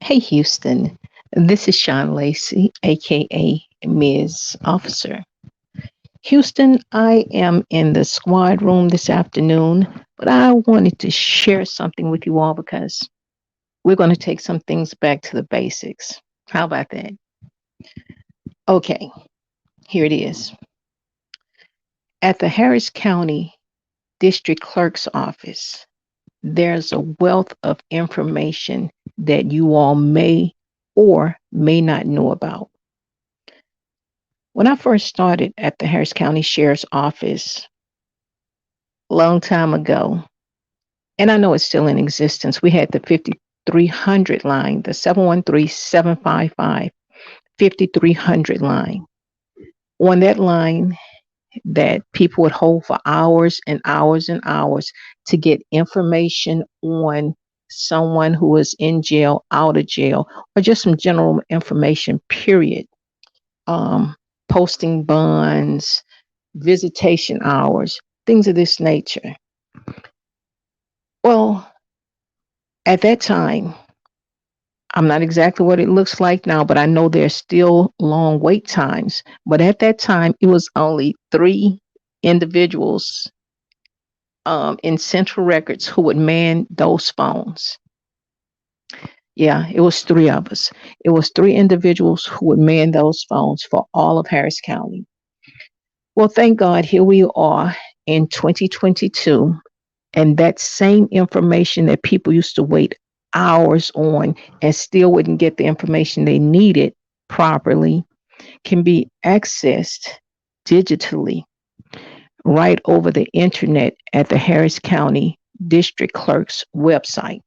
Hey Houston, this is Sean Lacey, aka Ms. Officer. Houston, I am in the squad room this afternoon, but I wanted to share something with you all because we're going to take some things back to the basics. How about that? Okay, here it is. At the Harris County District Clerk's Office, there's a wealth of information that you all may or may not know about. When I first started at the Harris County Sheriff's Office a long time ago, and I know it's still in existence, we had the 5300 line, the 713-755 5300 line. On that line, that people would hold for hours and hours and hours to get information on someone who was in jail, out of jail, or just some general information, period. Um, Posting bonds, visitation hours, things of this nature. Well, at that time, I'm not exactly what it looks like now, but I know there's still long wait times. But at that time, it was only three individuals in Central Records who would man those phones. Yeah, it was three of us. It was three individuals who would man those phones for all of Harris County. Well, thank God, here we are in 2022. And that same information that people used to wait hours on and still wouldn't get the information they needed properly can be accessed digitally right over the internet at the Harris County District Clerk's website.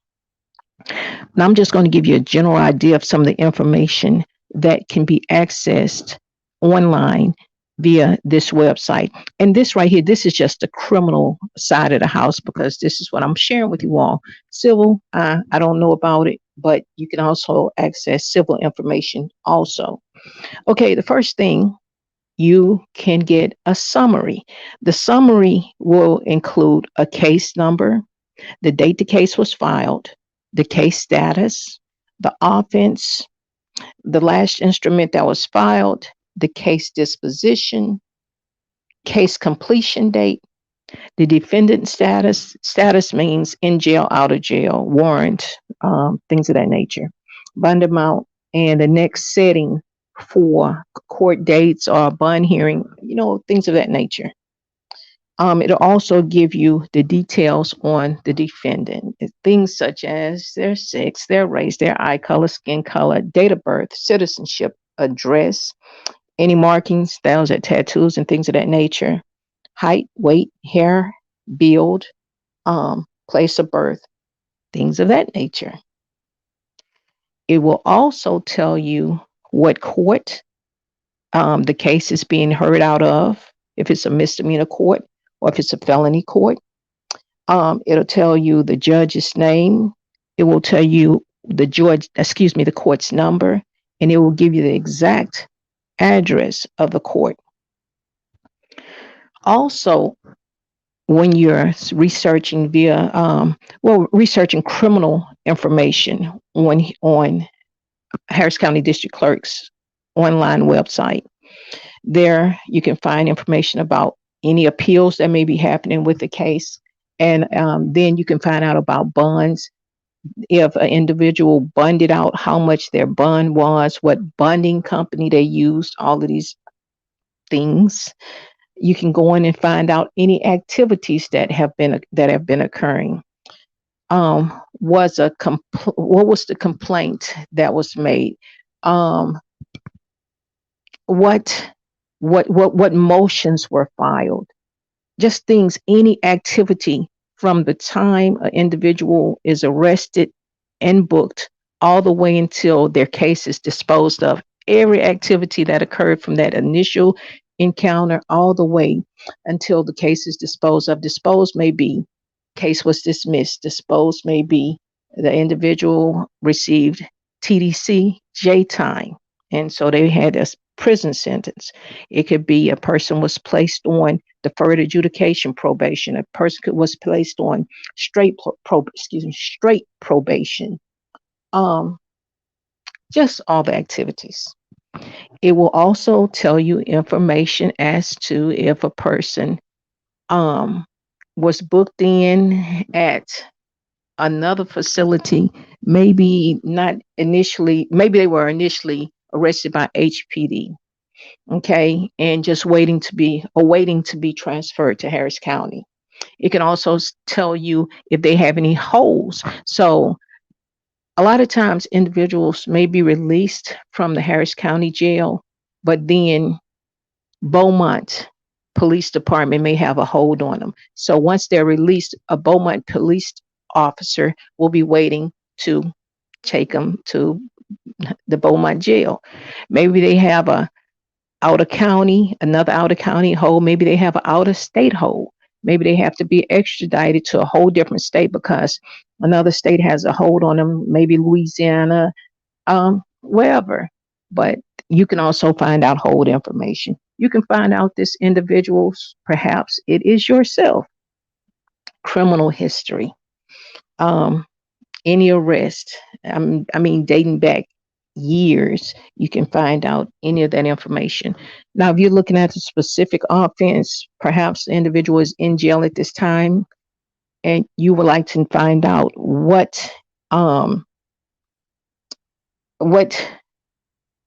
Now, I'm just going to give you a general idea of some of the information that can be accessed online via this website. And this right here, this is just the criminal side of the house because this is what I'm sharing with you all. Civil, I don't know about it, but you can also access civil information also. Okay, the first thing, you can get a summary. The summary will include a case number, the date the case was filed, the case status, the offense, the last instrument that was filed, the case disposition, case completion date, the defendant status. Status means in jail, out of jail, warrant, things of that nature. Bond amount and the next setting for court dates or bond hearing, things of that nature. It'll also give you the details on the defendant, things such as their sex, their race, their eye color, skin color, date of birth, citizenship, address, any markings, styles, or tattoos, and things of that nature, height, weight, hair, build, place of birth, things of that nature. It will also tell you what court the case is being heard out of, if it's a misdemeanor court or if it's a felony court. It'll tell you the judge's name. It will tell you the court's number, and it will give you the exact address of the court. Also, when you're researching researching criminal information on Harris County District Clerk's online website, there you can find information about any appeals that may be happening with the case. And then you can find out about bonds. If an individual bonded out, how much their bond was, what bonding company they used, all of these things. You can go in and find out any activities that have been occurring. What was the complaint that was made? Um, what what motions were filed? Just things, any activity from the time an individual is arrested and booked all the way until their case is disposed of. Every activity that occurred from that initial encounter all the way until the case is disposed of. Disposed may be case was dismissed. Disposed may be the individual received TDC J time, and so they had a prison sentence. It could be a person was placed on deferred adjudication probation. A person was placed on straight probation. Um, just all the activities. It will also tell you information as to if a person um, was booked in at another facility, maybe not initially, maybe they were initially arrested by HPD, okay, and just awaiting to be transferred to Harris County. It can also tell you if they have any holes. So a lot of times individuals may be released from the Harris County jail, but then Beaumont Police Department may have a hold on them. So once they're released, a Beaumont police officer will be waiting to take them to the Beaumont jail. Maybe they have another out of county hold. Maybe they have an out of state hold. Maybe they have to be extradited to a whole different state because another state has a hold on them. Maybe Louisiana, wherever. But you can also find out hold information. You can find out this individual's, perhaps it is yourself, criminal history, um, any arrest. I mean, dating back years, you can find out any of that information. Now, if you're looking at a specific offense, perhaps the individual is in jail at this time, and you would like to find out um, what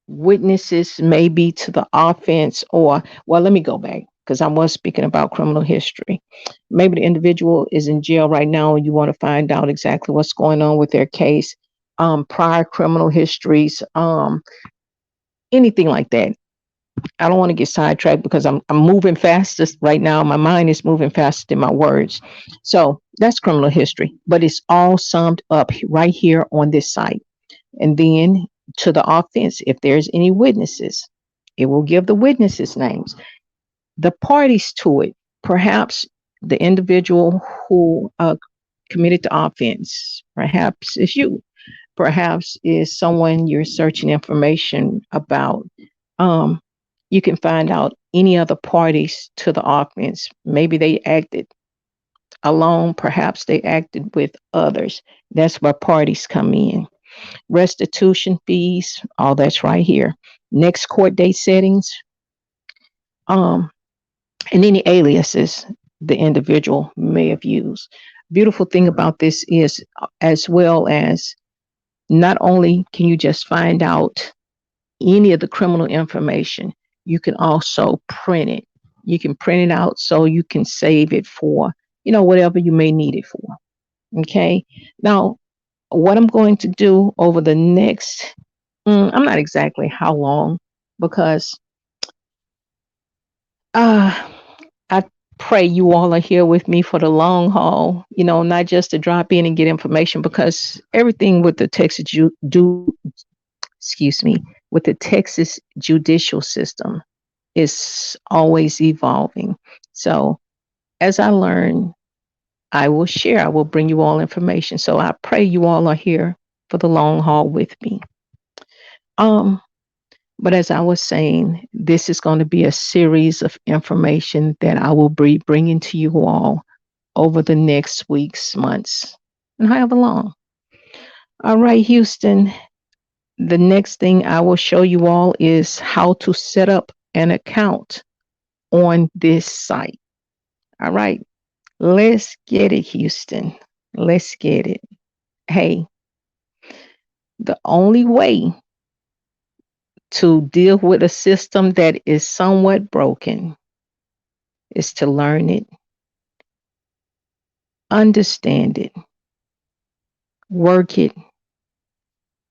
witnesses may be to the offense, or, well, let me go back because I was speaking about criminal history. Maybe the individual is in jail right now and you want to find out exactly what's going on with their case, prior criminal histories, anything like that. I don't want to get sidetracked because I'm moving faster right now. My mind is moving faster than my words. So that's criminal history, but it's all summed up right here on this site. And then to the offense, if there's any witnesses, it will give the witnesses' names, the parties to it, perhaps the individual who committed the offense, perhaps it's you, perhaps is someone you're searching information about. Um, you can find out any other parties to the offense. Maybe they acted alone, perhaps they acted with others. That's where parties come in. Restitution fees, all that's right here. Next court date settings, um, and any aliases the individual may have used. Beautiful thing about this is, as well as, not only can you just find out any of the criminal information, you can also print it. You can print it out so you can save it for, whatever you may need it for. Okay. Now, what I'm going to do over the next, I'm not exactly how long, because uh, I pray you all are here with me for the long haul, not just to drop in and get information, because everything with the excuse me, with the Texas judicial system is always evolving. So as I learn, I will share, I will bring you all information. So I pray you all are here for the long haul with me. Um, but as I was saying, this is going to be a series of information that I will be bringing to you all over the next weeks, months, and however long. All right, Houston, the next thing I will show you all is how to set up an account on this site. All right, let's get it, Houston. Let's get it. Hey, the only way to deal with a system that is somewhat broken is to learn it, understand it, work it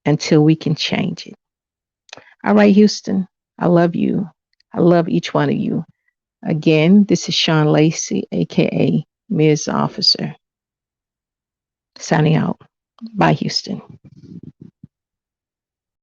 until we can change it. All right, Houston, I love you. I love each one of you. Again, this is Sean Lacey, aka Ms. Officer, signing out. Bye, Houston.